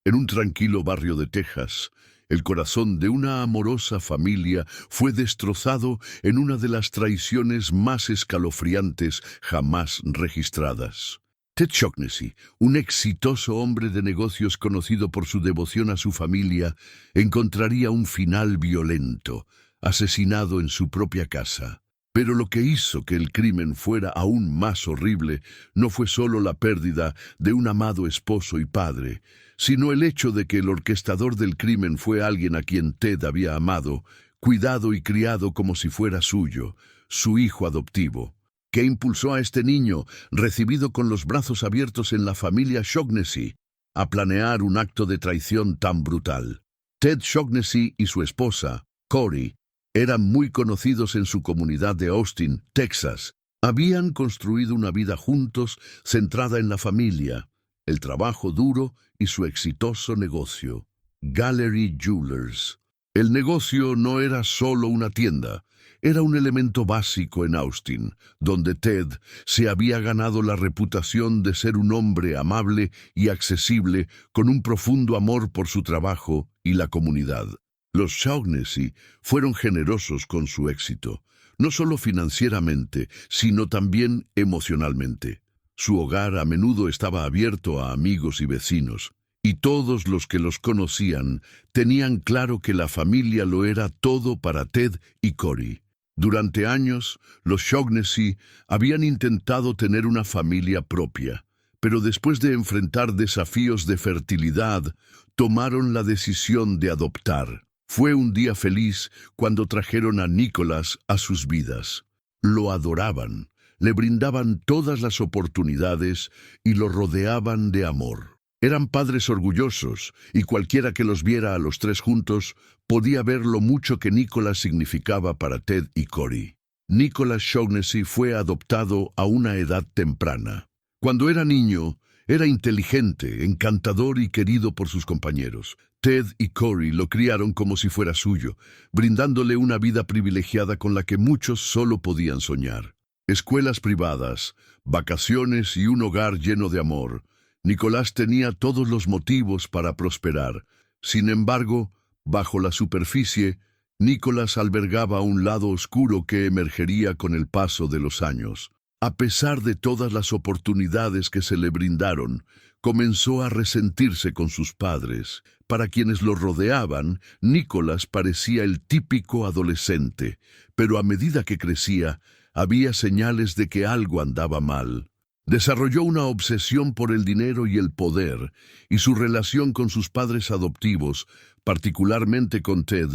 En un tranquilo barrio de Texas, el corazón de una amorosa familia fue destrozado en una de las traiciones más escalofriantes jamás registradas. Ted Shaughnessy, un exitoso hombre de negocios conocido por su devoción a su familia, encontraría un final violento, asesinado en su propia casa. Pero lo que hizo que el crimen fuera aún más horrible no fue solo la pérdida de un amado esposo y padre, sino el hecho de que el orquestador del crimen fue alguien a quien Ted había amado, cuidado y criado como si fuera suyo, su hijo adoptivo. ¿Qué impulsó a este niño, recibido con los brazos abiertos en la familia Shaughnessy, a planear un acto de traición tan brutal? Ted Shaughnessy y su esposa, Corey, eran muy conocidos en su comunidad de Austin, Texas. Habían construido una vida juntos centrada en la familia, el trabajo duro y su exitoso negocio, Gallery Jewelers. El negocio no era solo una tienda, era un elemento básico en Austin, donde Ted se había ganado la reputación de ser un hombre amable y accesible con un profundo amor por su trabajo y la comunidad. Los Shaughnessy fueron generosos con su éxito, no solo financieramente, sino también emocionalmente. Su hogar a menudo estaba abierto a amigos y vecinos, y todos los que los conocían tenían claro que la familia lo era todo para Ted y Corey. Durante años, los Shaughnessy habían intentado tener una familia propia, pero después de enfrentar desafíos de fertilidad, tomaron la decisión de adoptar. Fue un día feliz cuando trajeron a Nicholas a sus vidas. Lo adoraban, le brindaban todas las oportunidades y lo rodeaban de amor. Eran padres orgullosos, y cualquiera que los viera a los tres juntos podía ver lo mucho que Nicholas significaba para Ted y Corey. Nicholas Shaughnessy fue adoptado a una edad temprana. Cuando era niño, era inteligente, encantador y querido por sus compañeros. Ted y Corey lo criaron como si fuera suyo, brindándole una vida privilegiada con la que muchos solo podían soñar. Escuelas privadas, vacaciones y un hogar lleno de amor. Nicolás tenía todos los motivos para prosperar. Sin embargo, bajo la superficie, Nicolás albergaba un lado oscuro que emergería con el paso de los años. A pesar de todas las oportunidades que se le brindaron, comenzó a resentirse con sus padres. Para quienes lo rodeaban, Nicolás parecía el típico adolescente, pero a medida que crecía, había señales de que algo andaba mal. Desarrolló una obsesión por el dinero y el poder, y su relación con sus padres adoptivos, particularmente con Ted,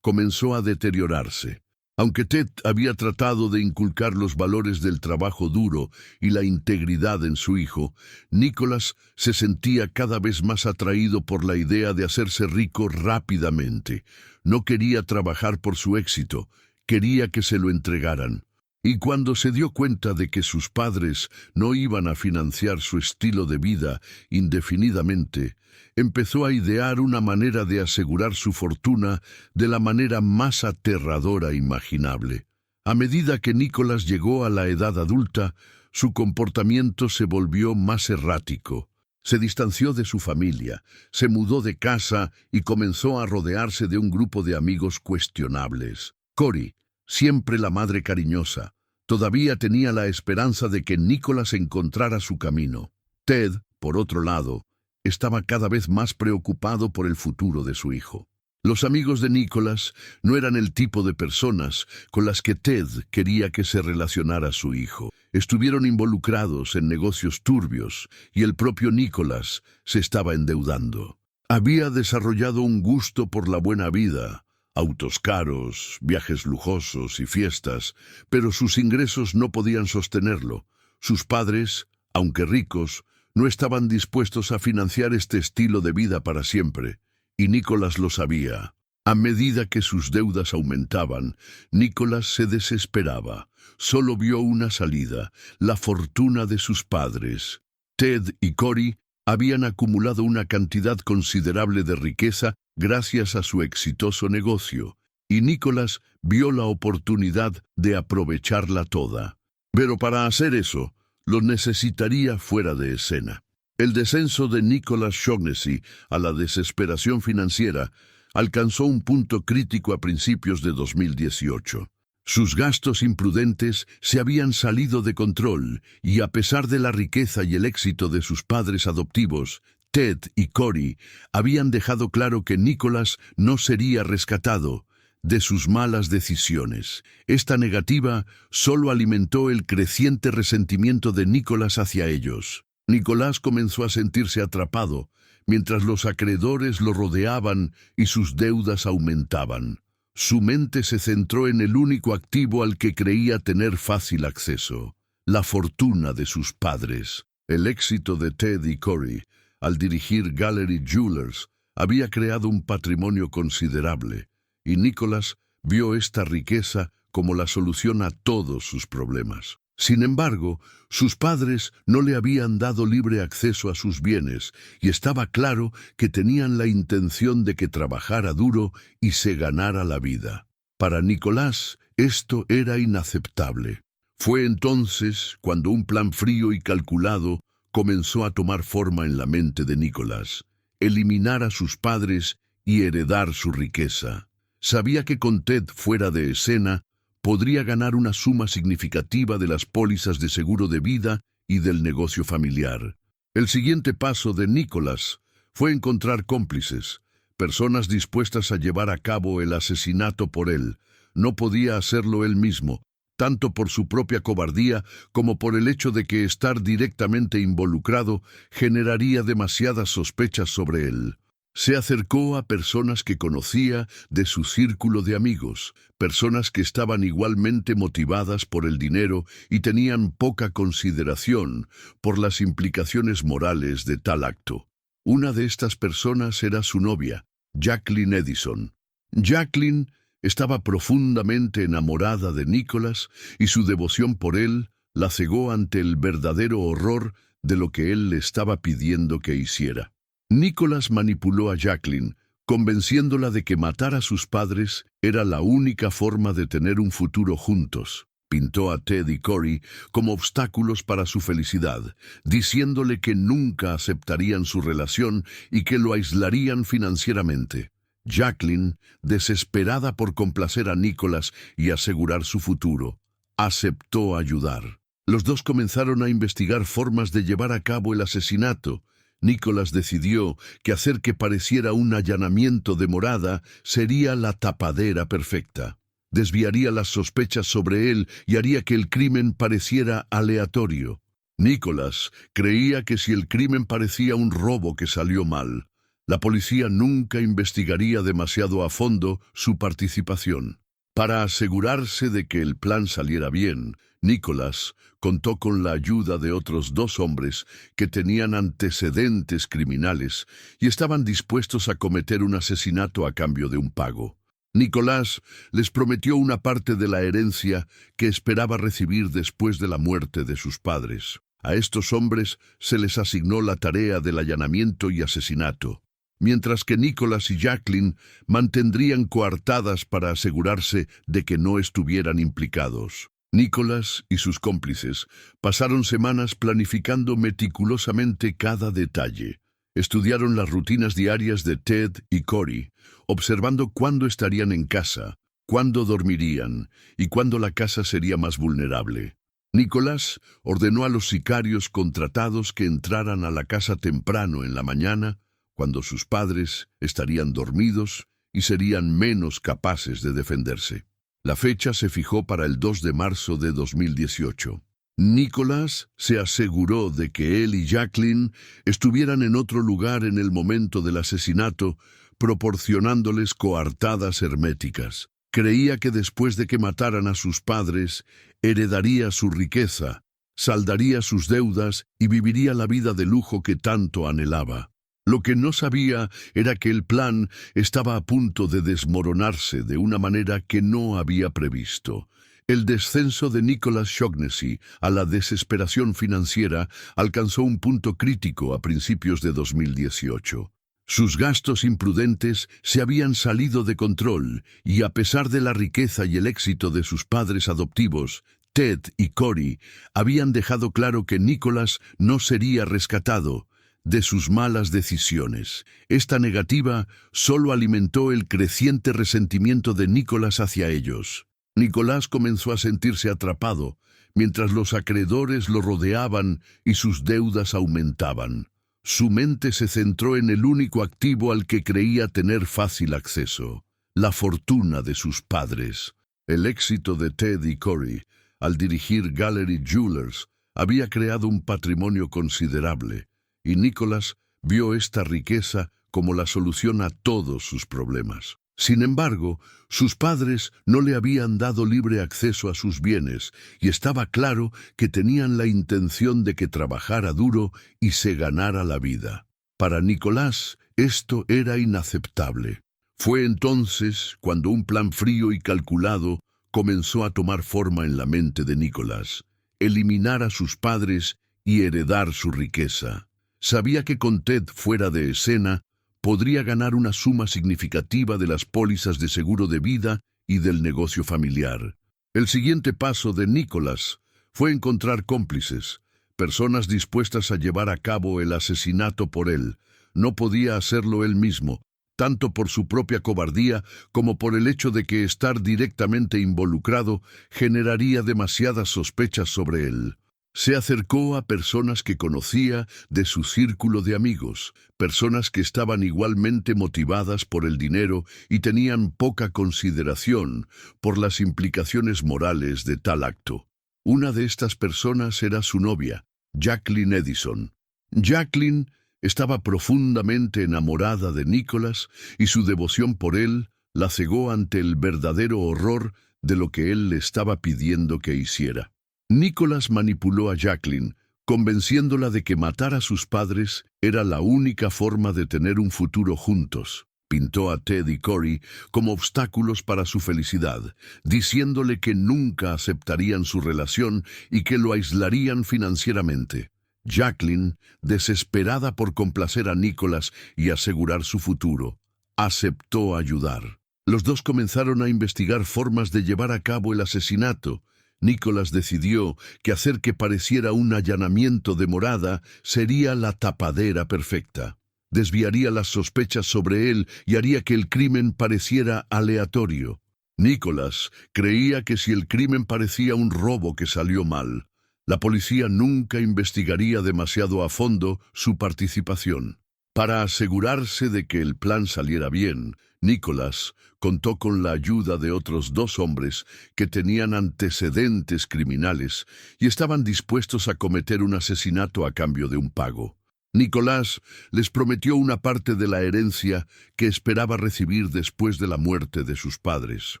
comenzó a deteriorarse. Aunque Ted había tratado de inculcar los valores del trabajo duro y la integridad en su hijo, Nicholas se sentía cada vez más atraído por la idea de hacerse rico rápidamente. No quería trabajar por su éxito, quería que se lo entregaran. Y cuando se dio cuenta de que sus padres no iban a financiar su estilo de vida indefinidamente, empezó a idear una manera de asegurar su fortuna de la manera más aterradora imaginable. A medida que Nicholas llegó a la edad adulta, su comportamiento se volvió más errático. Se distanció de su familia, se mudó de casa y comenzó a rodearse de un grupo de amigos cuestionables. Corey, siempre la madre cariñosa, todavía tenía la esperanza de que Nicholas encontrara su camino. Ted, por otro lado, estaba cada vez más preocupado por el futuro de su hijo. Los amigos de Nicholas no eran el tipo de personas con las que Ted quería que se relacionara su hijo. Estuvieron involucrados en negocios turbios y el propio Nicholas se estaba endeudando. Había desarrollado un gusto por la buena vida, autos caros, viajes lujosos y fiestas, pero sus ingresos no podían sostenerlo. Sus padres, aunque ricos, no estaban dispuestos a financiar este estilo de vida para siempre, y Nicholas lo sabía. A medida que sus deudas aumentaban, Nicholas se desesperaba. Solo vio una salida, la fortuna de sus padres. Ted y Corey habían acumulado una cantidad considerable de riqueza gracias a su exitoso negocio, y Nicholas vio la oportunidad de aprovecharla toda. Pero para hacer eso, lo necesitaría fuera de escena. El descenso de Nicholas Shaughnessy a la desesperación financiera alcanzó un punto crítico a principios de 2018. Sus gastos imprudentes se habían salido de control y, a pesar de la riqueza y el éxito de sus padres adoptivos, Ted y Corey, habían dejado claro que Nicholas no sería rescatado de sus malas decisiones. Esta negativa solo alimentó el creciente resentimiento de Nicholas hacia ellos. Nicholas comenzó a sentirse atrapado, mientras los acreedores lo rodeaban y sus deudas aumentaban. Su mente se centró en el único activo al que creía tener fácil acceso: la fortuna de sus padres. El éxito de Ted y Corey, al dirigir Gallery Jewelers, había creado un patrimonio considerable, y Nicholas vio esta riqueza como la solución a todos sus problemas. Sin embargo, sus padres no le habían dado libre acceso a sus bienes, y estaba claro que tenían la intención de que trabajara duro y se ganara la vida. Para Nicholas, esto era inaceptable. Fue entonces cuando un plan frío y calculado comenzó a tomar forma en la mente de Nicholas: eliminar a sus padres y heredar su riqueza. Sabía que con Ted fuera de escena, podría ganar una suma significativa de las pólizas de seguro de vida y del negocio familiar. El siguiente paso de Nicholas fue encontrar cómplices, personas dispuestas a llevar a cabo el asesinato por él. No podía hacerlo él mismo, tanto por su propia cobardía como por el hecho de que estar directamente involucrado generaría demasiadas sospechas sobre él. Se acercó a personas que conocía de su círculo de amigos, personas que estaban igualmente motivadas por el dinero y tenían poca consideración por las implicaciones morales de tal acto. Una de estas personas era su novia, Jacqueline Edison. Jacqueline estaba profundamente enamorada de Nicholas y su devoción por él la cegó ante el verdadero horror de lo que él le estaba pidiendo que hiciera. Nicholas manipuló a Jacqueline, convenciéndola de que matar a sus padres era la única forma de tener un futuro juntos. Pintó a Ted y Corey como obstáculos para su felicidad, diciéndole que nunca aceptarían su relación y que lo aislarían financieramente. Jacqueline, desesperada por complacer a Nicholas y asegurar su futuro, aceptó ayudar. Los dos comenzaron a investigar formas de llevar a cabo el asesinato. Nicholas decidió que hacer que pareciera un allanamiento de morada sería la tapadera perfecta. Desviaría las sospechas sobre él y haría que el crimen pareciera aleatorio. Nicholas creía que si el crimen parecía un robo que salió mal, la policía nunca investigaría demasiado a fondo su participación. Para asegurarse de que el plan saliera bien, Nicholas contó con la ayuda de otros 2 hombres que tenían antecedentes criminales y estaban dispuestos a cometer un asesinato a cambio de un pago. Nicholas les prometió una parte de la herencia que esperaba recibir después de la muerte de sus padres. A estos hombres se les asignó la tarea del allanamiento y asesinato, mientras que Nicholas y Jacqueline mantendrían coartadas para asegurarse de que no estuvieran implicados. Nicholas y sus cómplices pasaron semanas planificando meticulosamente cada detalle. Estudiaron las rutinas diarias de Ted y Corey, observando cuándo estarían en casa, cuándo dormirían y cuándo la casa sería más vulnerable. Nicholas ordenó a los sicarios contratados que entraran a la casa temprano en la mañana, cuando sus padres estarían dormidos y serían menos capaces de defenderse. La fecha se fijó para el 2 de marzo de 2018. Nicholas se aseguró de que él y Jacqueline estuvieran en otro lugar en el momento del asesinato, proporcionándoles coartadas herméticas. Creía que después de que mataran a sus padres, heredaría su riqueza, saldaría sus deudas y viviría la vida de lujo que tanto anhelaba. Lo que no sabía era que el plan estaba a punto de desmoronarse de una manera que no había previsto. El descenso de Nicholas Shaughnessy a la desesperación financiera alcanzó un punto crítico a principios de 2018. Sus gastos imprudentes se habían salido de control y, a pesar de la riqueza y el éxito de sus padres adoptivos, Ted y Corey habían dejado claro que Nicholas no sería rescatado de sus malas decisiones. Esta negativa solo alimentó el creciente resentimiento de Nicholas hacia ellos. Nicolás comenzó a sentirse atrapado, mientras los acreedores lo rodeaban y sus deudas aumentaban. Su mente se centró en el único activo al que creía tener fácil acceso: la fortuna de sus padres. El éxito de Ted y Corey, al dirigir Gallery Jewelers, había creado un patrimonio considerable, y Nicholas vio esta riqueza como la solución a todos sus problemas. Sin embargo, sus padres no le habían dado libre acceso a sus bienes, y estaba claro que tenían la intención de que trabajara duro y se ganara la vida. Para Nicolás, esto era inaceptable. Fue entonces cuando un plan frío y calculado comenzó a tomar forma en la mente de Nicolás: eliminar a sus padres y heredar su riqueza. Sabía que con Ted fuera de escena, podría ganar una suma significativa de las pólizas de seguro de vida y del negocio familiar. El siguiente paso de Nicholas fue encontrar cómplices, personas dispuestas a llevar a cabo el asesinato por él. No podía hacerlo él mismo, tanto por su propia cobardía como por el hecho de que estar directamente involucrado generaría demasiadas sospechas sobre él. Se acercó a personas que conocía de su círculo de amigos, personas que estaban igualmente motivadas por el dinero y tenían poca consideración por las implicaciones morales de tal acto. Una de estas personas era su novia, Jacqueline Edison. Jacqueline estaba profundamente enamorada de Nicholas y su devoción por él la cegó ante el verdadero horror de lo que él le estaba pidiendo que hiciera. Nicholas manipuló a Jacqueline, convenciéndola de que matar a sus padres era la única forma de tener un futuro juntos. Pintó a Ted y Corey como obstáculos para su felicidad, diciéndole que nunca aceptarían su relación y que lo aislarían financieramente. Jacqueline, desesperada por complacer a Nicholas y asegurar su futuro, aceptó ayudar. Los dos comenzaron a investigar formas de llevar a cabo el asesinato. Nicholas decidió que hacer que pareciera un allanamiento de morada sería la tapadera perfecta. Desviaría las sospechas sobre él y haría que el crimen pareciera aleatorio. Nicholas creía que si el crimen parecía un robo que salió mal, la policía nunca investigaría demasiado a fondo su participación. Para asegurarse de que el plan saliera bien, Nicholas contó con la ayuda de otros 2 hombres que tenían antecedentes criminales y estaban dispuestos a cometer un asesinato a cambio de un pago. Nicolás les prometió una parte de la herencia que esperaba recibir después de la muerte de sus padres.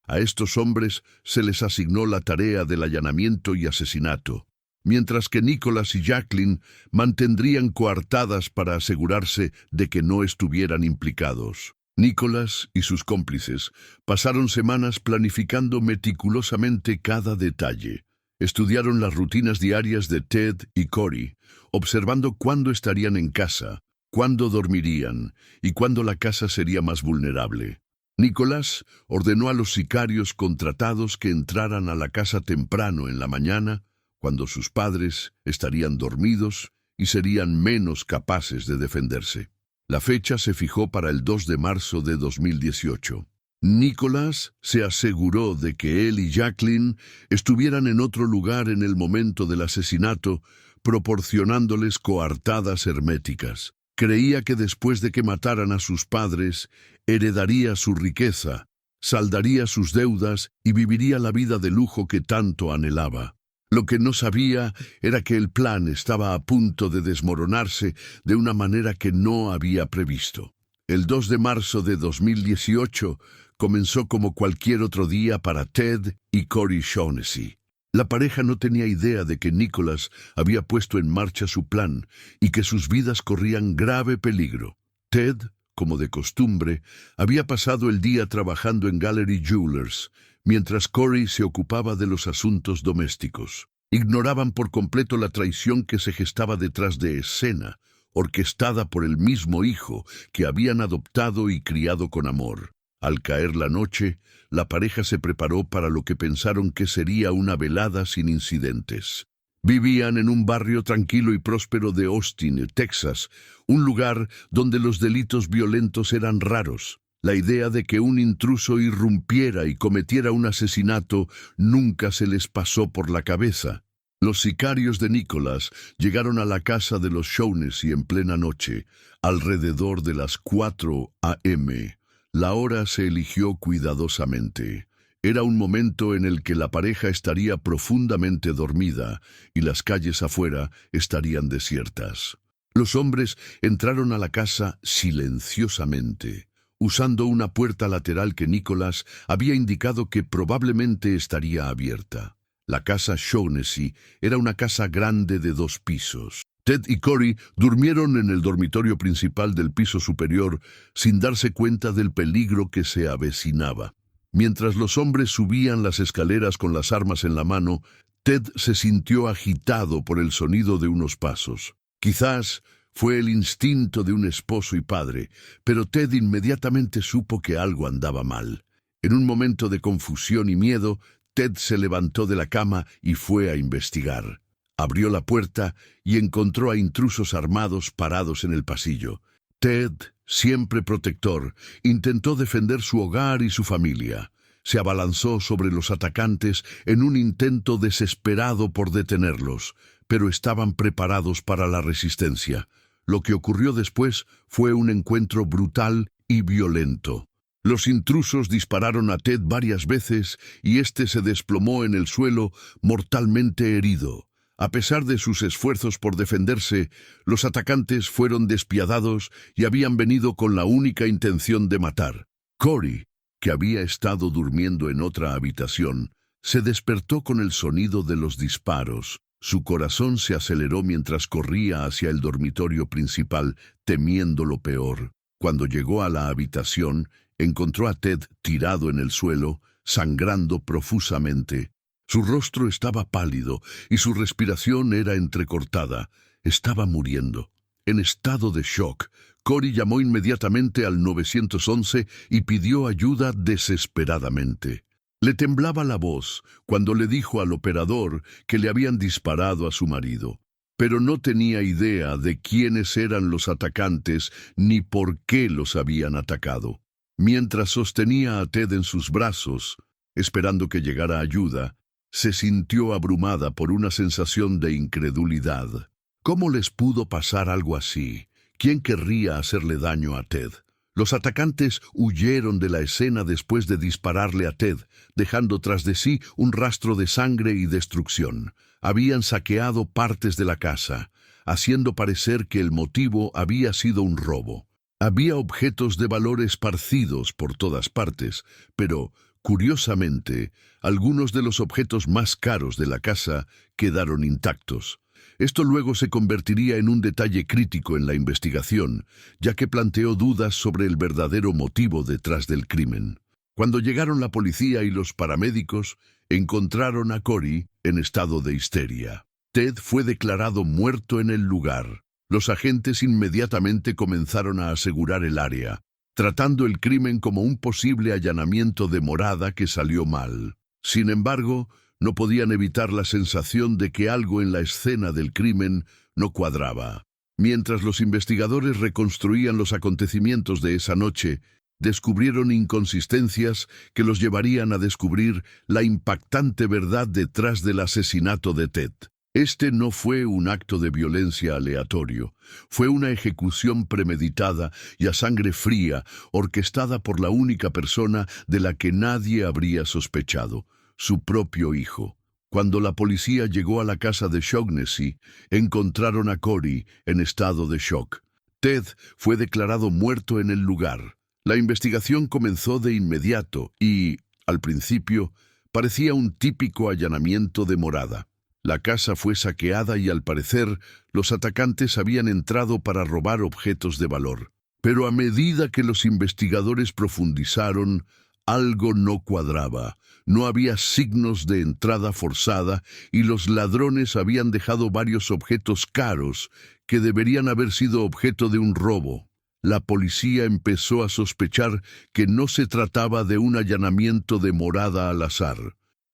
A estos hombres se les asignó la tarea del allanamiento y asesinato, mientras que Nicholas y Jacqueline mantendrían coartadas para asegurarse de que no estuvieran implicados. Nicholas y sus cómplices pasaron semanas planificando meticulosamente cada detalle. Estudiaron las rutinas diarias de Ted y Corey, observando cuándo estarían en casa, cuándo dormirían y cuándo la casa sería más vulnerable. Nicolás ordenó a los sicarios contratados que entraran a la casa temprano en la mañana, cuando sus padres estarían dormidos y serían menos capaces de defenderse. La fecha se fijó para el 2 de marzo de 2018. Nicolás se aseguró de que él y Jacqueline estuvieran en otro lugar en el momento del asesinato, proporcionándoles coartadas herméticas. Creía que después de que mataran a sus padres, heredaría su riqueza, saldaría sus deudas y viviría la vida de lujo que tanto anhelaba. Lo que no sabía era que el plan estaba a punto de desmoronarse de una manera que no había previsto. El 2 de marzo de 2018 comenzó como cualquier otro día para Ted y Corey Shaughnessy. La pareja no tenía idea de que Nicholas había puesto en marcha su plan y que sus vidas corrían grave peligro. Ted, como de costumbre, había pasado el día trabajando en Gallery Jewelers, mientras Corey se ocupaba de los asuntos domésticos. Ignoraban por completo la traición que se gestaba detrás de escena, orquestada por el mismo hijo que habían adoptado y criado con amor. Al caer la noche, la pareja se preparó para lo que pensaron que sería una velada sin incidentes. Vivían en un barrio tranquilo y próspero de Austin, Texas, un lugar donde los delitos violentos eran raros. La idea de que un intruso irrumpiera y cometiera un asesinato nunca se les pasó por la cabeza. Los sicarios de Nicholas llegaron a la casa de los Shaughnessy en plena noche, alrededor de las 4 a.m. La hora se eligió cuidadosamente. Era un momento en el que la pareja estaría profundamente dormida y las calles afuera estarían desiertas. Los hombres entraron a la casa silenciosamente, usando una puerta lateral que Nicholas había indicado que probablemente estaría abierta. La casa Shaughnessy era una casa grande de 2 pisos. Ted y Corey durmieron en el dormitorio principal del piso superior sin darse cuenta del peligro que se avecinaba. Mientras los hombres subían las escaleras con las armas en la mano, Ted se sintió agitado por el sonido de unos pasos. Quizás fue el instinto de un esposo y padre, pero Ted inmediatamente supo que algo andaba mal. En un momento de confusión y miedo, Ted se levantó de la cama y fue a investigar. Abrió la puerta y encontró a intrusos armados parados en el pasillo. Ted, siempre protector, intentó defender su hogar y su familia. Se abalanzó sobre los atacantes en un intento desesperado por detenerlos, pero estaban preparados para la resistencia. Lo que ocurrió después fue un encuentro brutal y violento. Los intrusos dispararon a Ted varias veces y éste se desplomó en el suelo mortalmente herido. A pesar de sus esfuerzos por defenderse, los atacantes fueron despiadados y habían venido con la única intención de matar. Corey, que había estado durmiendo en otra habitación, se despertó con el sonido de los disparos. Su corazón se aceleró mientras corría hacia el dormitorio principal, temiendo lo peor. Cuando llegó a la habitación, encontró a Ted tirado en el suelo, sangrando profusamente. Su rostro estaba pálido y su respiración era entrecortada. Estaba muriendo. En estado de shock, Corey llamó inmediatamente al 911 y pidió ayuda desesperadamente. Le temblaba la voz cuando le dijo al operador que le habían disparado a su marido, pero no tenía idea de quiénes eran los atacantes ni por qué los habían atacado. Mientras sostenía a Ted en sus brazos, esperando que llegara ayuda, se sintió abrumada por una sensación de incredulidad. ¿Cómo les pudo pasar algo así? ¿Quién querría hacerle daño a Ted? Los atacantes huyeron de la escena después de dispararle a Ted, dejando tras de sí un rastro de sangre y destrucción. Habían saqueado partes de la casa, haciendo parecer que el motivo había sido un robo. Había objetos de valor esparcidos por todas partes, pero, curiosamente, algunos de los objetos más caros de la casa quedaron intactos. Esto luego se convertiría en un detalle crítico en la investigación, ya que planteó dudas sobre el verdadero motivo detrás del crimen. Cuando llegaron la policía y los paramédicos, encontraron a Corey en estado de histeria. Ted fue declarado muerto en el lugar. Los agentes inmediatamente comenzaron a asegurar el área, tratando el crimen como un posible allanamiento de morada que salió mal. Sin embargo, no podían evitar la sensación de que algo en la escena del crimen no cuadraba. Mientras los investigadores reconstruían los acontecimientos de esa noche, descubrieron inconsistencias que los llevarían a descubrir la impactante verdad detrás del asesinato de Ted. Este no fue un acto de violencia aleatorio, fue una ejecución premeditada y a sangre fría, orquestada por la única persona de la que nadie habría sospechado: su propio hijo. Cuando la policía llegó a la casa de Shaughnessy, encontraron a Corey en estado de shock. Ted fue declarado muerto en el lugar. La investigación comenzó de inmediato y, al principio, parecía un típico allanamiento de morada. La casa fue saqueada y, al parecer, los atacantes habían entrado para robar objetos de valor. Pero a medida que los investigadores profundizaron, algo no cuadraba. No había signos de entrada forzada y los ladrones habían dejado varios objetos caros que deberían haber sido objeto de un robo. La policía empezó a sospechar que no se trataba de un allanamiento de morada al azar.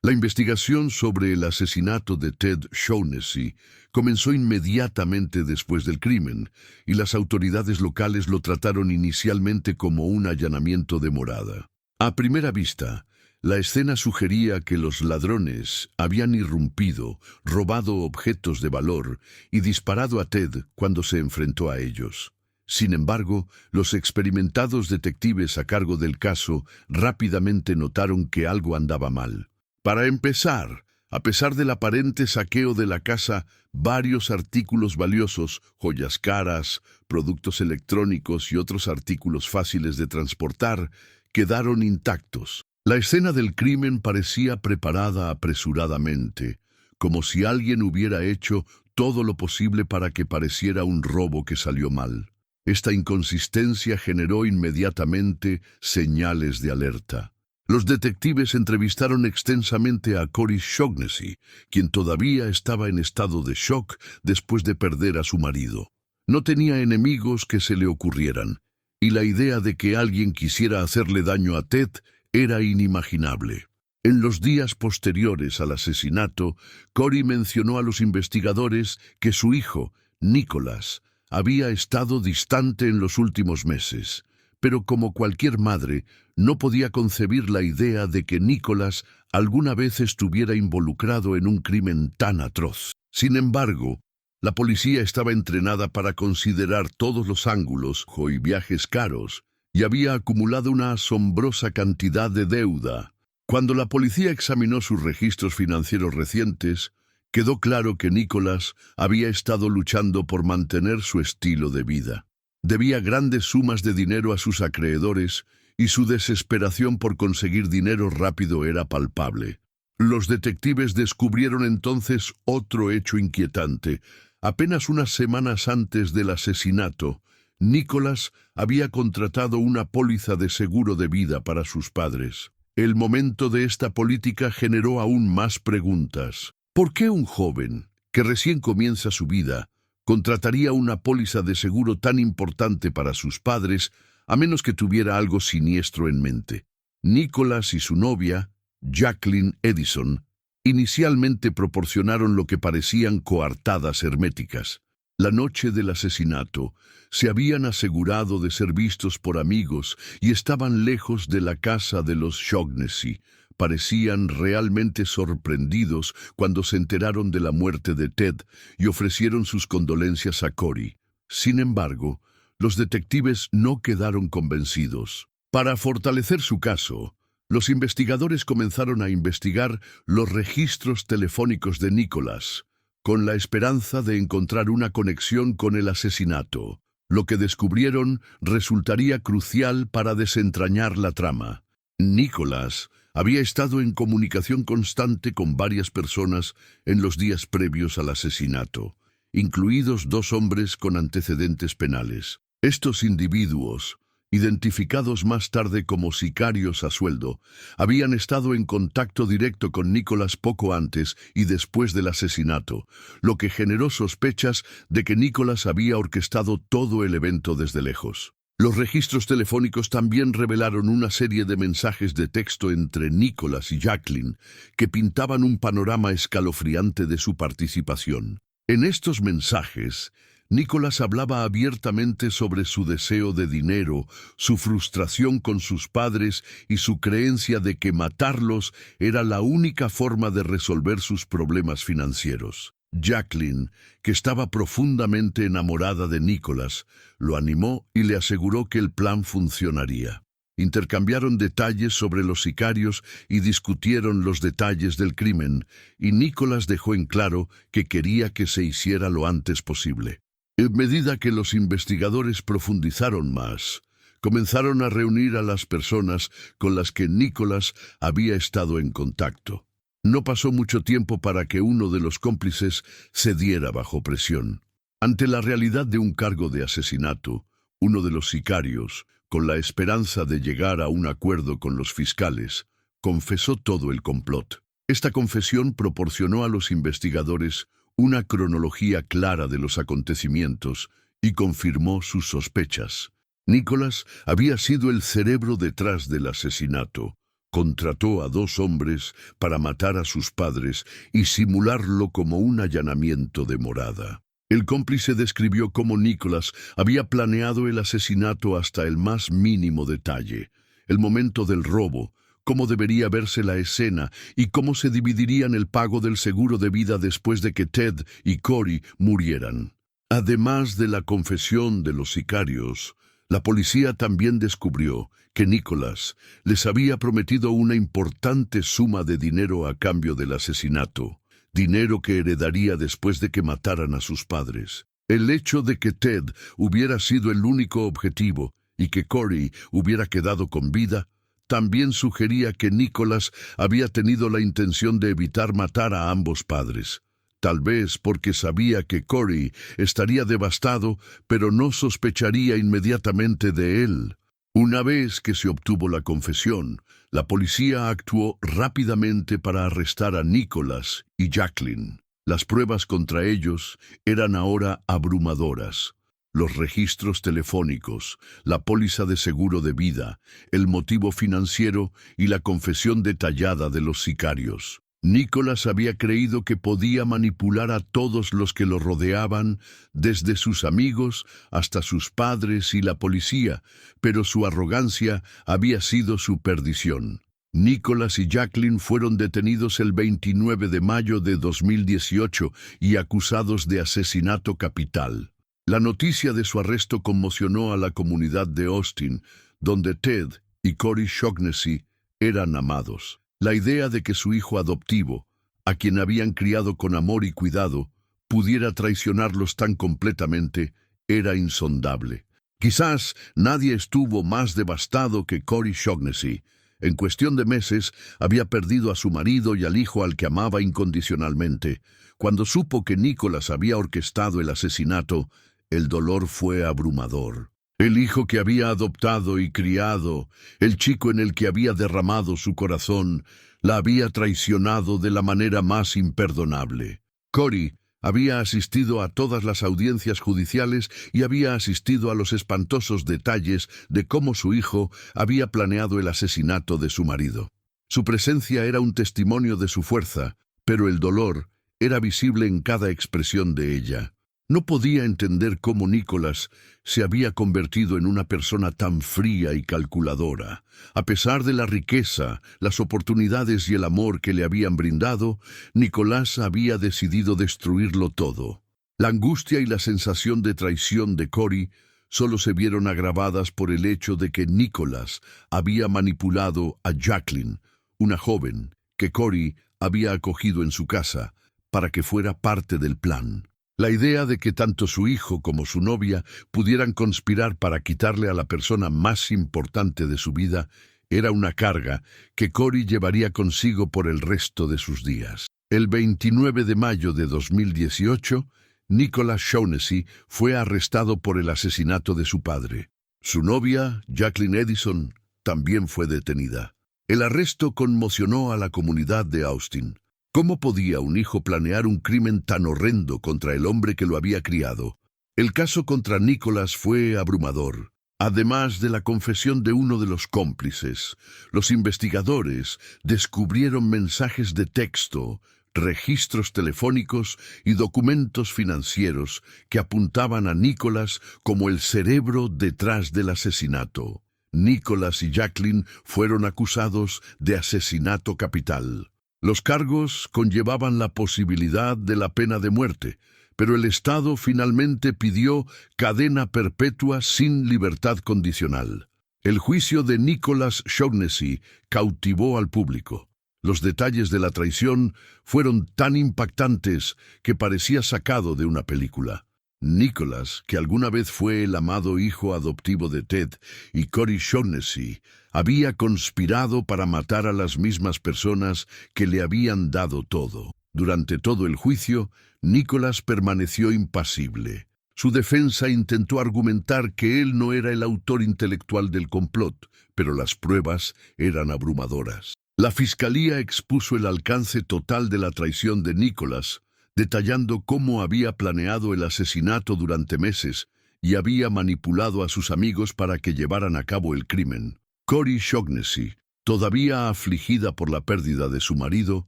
La investigación sobre el asesinato de Ted Shaughnessy comenzó inmediatamente después del crimen, y las autoridades locales lo trataron inicialmente como un allanamiento de morada. A primera vista, la escena sugería que los ladrones habían irrumpido, robado objetos de valor y disparado a Ted cuando se enfrentó a ellos. Sin embargo, los experimentados detectives a cargo del caso rápidamente notaron que algo andaba mal. Para empezar, a pesar del aparente saqueo de la casa, varios artículos valiosos, joyas caras, productos electrónicos y otros artículos fáciles de transportar, quedaron intactos. La escena del crimen parecía preparada apresuradamente, como si alguien hubiera hecho todo lo posible para que pareciera un robo que salió mal. Esta inconsistencia generó inmediatamente señales de alerta. Los detectives entrevistaron extensamente a Cory Shaughnessy, quien todavía estaba en estado de shock después de perder a su marido. No tenía enemigos que se le ocurrieran, y la idea de que alguien quisiera hacerle daño a Ted era inimaginable. En los días posteriores al asesinato, Cory mencionó a los investigadores que su hijo, Nicholas, había estado distante en los últimos meses, pero como cualquier madre, no podía concebir la idea de que Nicholas alguna vez estuviera involucrado en un crimen tan atroz. Sin embargo, la policía estaba entrenada para considerar todos los ángulos y viajes caros, y había acumulado una asombrosa cantidad de deuda. Cuando la policía examinó sus registros financieros recientes, quedó claro que Nicholas había estado luchando por mantener su estilo de vida. Debía grandes sumas de dinero a sus acreedores y su desesperación por conseguir dinero rápido era palpable. Los detectives descubrieron entonces otro hecho inquietante. Apenas unas semanas antes del asesinato, Nicholas había contratado una póliza de seguro de vida para sus padres. El momento de esta política generó aún más preguntas. ¿Por qué un joven, que recién comienza su vida, contrataría una póliza de seguro tan importante para sus padres, a menos que tuviera algo siniestro en mente? Nicholas y su novia, Jacqueline Edison, inicialmente proporcionaron lo que parecían coartadas herméticas. La noche del asesinato, se habían asegurado de ser vistos por amigos y estaban lejos de la casa de los Shaughnessy. Parecían realmente sorprendidos cuando se enteraron de la muerte de Ted y ofrecieron sus condolencias a Cory. Sin embargo, los detectives no quedaron convencidos. Para fortalecer su caso, los investigadores comenzaron a investigar los registros telefónicos de Nicholas, con la esperanza de encontrar una conexión con el asesinato. Lo que descubrieron resultaría crucial para desentrañar la trama. Nicholas había estado en comunicación constante con varias personas en los días previos al asesinato, incluidos 2 hombres con antecedentes penales. Estos individuos, identificados más tarde como sicarios a sueldo, habían estado en contacto directo con Nicholas poco antes y después del asesinato, lo que generó sospechas de que Nicholas había orquestado todo el evento desde lejos. Los registros telefónicos también revelaron una serie de mensajes de texto entre Nicholas y Jacqueline que pintaban un panorama escalofriante de su participación. En estos mensajes, Nicholas hablaba abiertamente sobre su deseo de dinero, su frustración con sus padres y su creencia de que matarlos era la única forma de resolver sus problemas financieros. Jacqueline, que estaba profundamente enamorada de Nicholas, lo animó y le aseguró que el plan funcionaría. Intercambiaron detalles sobre los sicarios y discutieron los detalles del crimen, y Nicholas dejó en claro que quería que se hiciera lo antes posible. En medida que los investigadores profundizaron más, comenzaron a reunir a las personas con las que Nicholas había estado en contacto. No pasó mucho tiempo para que uno de los cómplices cediera bajo presión. Ante la realidad de un cargo de asesinato, uno de los sicarios, con la esperanza de llegar a un acuerdo con los fiscales, confesó todo el complot. Esta confesión proporcionó a los investigadores una cronología clara de los acontecimientos y confirmó sus sospechas. Nicholas había sido el cerebro detrás del asesinato, Contrató a 2 hombres para matar a sus padres y simularlo como un allanamiento de morada. El cómplice describió cómo Nicholas había planeado el asesinato hasta el más mínimo detalle, el momento del robo, cómo debería verse la escena y cómo se dividirían el pago del seguro de vida después de que Ted y Corey murieran. Además de la confesión de los sicarios, la policía también descubrió que Nicholas les había prometido una importante suma de dinero a cambio del asesinato, dinero que heredaría después de que mataran a sus padres. El hecho de que Ted hubiera sido el único objetivo y que Corey hubiera quedado con vida también sugería que Nicholas había tenido la intención de evitar matar a ambos padres. Tal vez porque sabía que Corey estaría devastado, pero no sospecharía inmediatamente de él. Una vez que se obtuvo la confesión, la policía actuó rápidamente para arrestar a Nicholas y Jacqueline. Las pruebas contra ellos eran ahora abrumadoras. Los registros telefónicos, la póliza de seguro de vida, el motivo financiero y la confesión detallada de los sicarios. Nicholas había creído que podía manipular a todos los que lo rodeaban, desde sus amigos hasta sus padres y la policía, pero su arrogancia había sido su perdición. Nicholas y Jacqueline fueron detenidos el 29 de mayo de 2018 y acusados de asesinato capital. La noticia de su arresto conmocionó a la comunidad de Austin, donde Ted y Corey Shaughnessy eran amados. La idea de que su hijo adoptivo, a quien habían criado con amor y cuidado, pudiera traicionarlos tan completamente, era insondable. Quizás nadie estuvo más devastado que Corey Shaughnessy. En cuestión de meses, había perdido a su marido y al hijo al que amaba incondicionalmente. Cuando supo que Nicholas había orquestado el asesinato, el dolor fue abrumador. El hijo que había adoptado y criado, el chico en el que había derramado su corazón, la había traicionado de la manera más imperdonable. Corey había asistido a todas las audiencias judiciales y había asistido a los espantosos detalles de cómo su hijo había planeado el asesinato de su marido. Su presencia era un testimonio de su fuerza, pero el dolor era visible en cada expresión de ella. No podía entender cómo Nicholas se había convertido en una persona tan fría y calculadora. A pesar de la riqueza, las oportunidades y el amor que le habían brindado, Nicholas había decidido destruirlo todo. La angustia y la sensación de traición de Corey solo se vieron agravadas por el hecho de que Nicholas había manipulado a Jacqueline, una joven que Corey había acogido en su casa, para que fuera parte del plan. La idea de que tanto su hijo como su novia pudieran conspirar para quitarle a la persona más importante de su vida era una carga que Corey llevaría consigo por el resto de sus días. El 29 de mayo de 2018, Nicholas Shaughnessy fue arrestado por el asesinato de su padre. Su novia, Jacqueline Edison, también fue detenida. El arresto conmocionó a la comunidad de Austin. ¿Cómo podía un hijo planear un crimen tan horrendo contra el hombre que lo había criado? El caso contra Nicholas fue abrumador. Además de la confesión de uno de los cómplices, los investigadores descubrieron mensajes de texto, registros telefónicos y documentos financieros que apuntaban a Nicholas como el cerebro detrás del asesinato. Nicholas y Jacqueline fueron acusados de asesinato capital. Los cargos conllevaban la posibilidad de la pena de muerte, pero el Estado finalmente pidió cadena perpetua sin libertad condicional. El juicio de Nicholas Shaughnessy cautivó al público. Los detalles de la traición fueron tan impactantes que parecía sacado de una película. Nicholas, que alguna vez fue el amado hijo adoptivo de Ted y Corey Shaughnessy, había conspirado para matar a las mismas personas que le habían dado todo. Durante todo el juicio, Nicholas permaneció impasible. Su defensa intentó argumentar que él no era el autor intelectual del complot, pero las pruebas eran abrumadoras. La fiscalía expuso el alcance total de la traición de Nicholas, detallando cómo había planeado el asesinato durante meses y había manipulado a sus amigos para que llevaran a cabo el crimen. Corey Shaughnessy todavía afligida por la pérdida de su marido,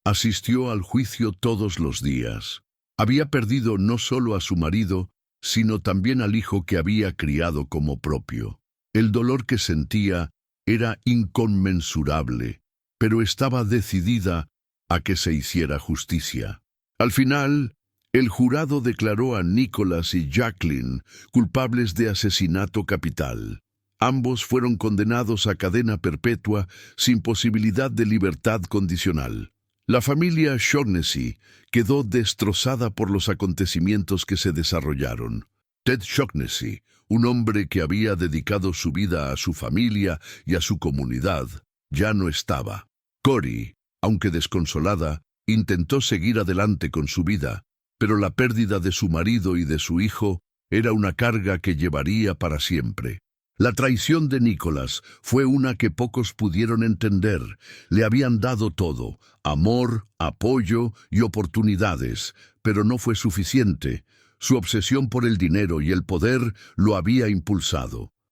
asistió al juicio todos los días. Había perdido no solo a su marido, sino también al hijo que había criado como propio. El dolor que sentía era inconmensurable, pero estaba decidida a que se hiciera justicia. Al final, el jurado declaró a Nicholas y Jacqueline culpables de asesinato capital. Ambos fueron condenados a cadena perpetua sin posibilidad de libertad condicional. La familia Shaughnessy quedó destrozada por los acontecimientos que se desarrollaron. Ted Shaughnessy, un hombre que había dedicado su vida a su familia y a su comunidad, ya no estaba. Corey, aunque desconsolada, intentó seguir adelante con su vida, pero la pérdida de su marido y de su hijo era una carga que llevaría para siempre. La traición de Nicholas fue una que pocos pudieron entender. Le habían dado todo: amor, apoyo y oportunidades, pero no fue suficiente. Su obsesión por el dinero y el poder lo había impulsado.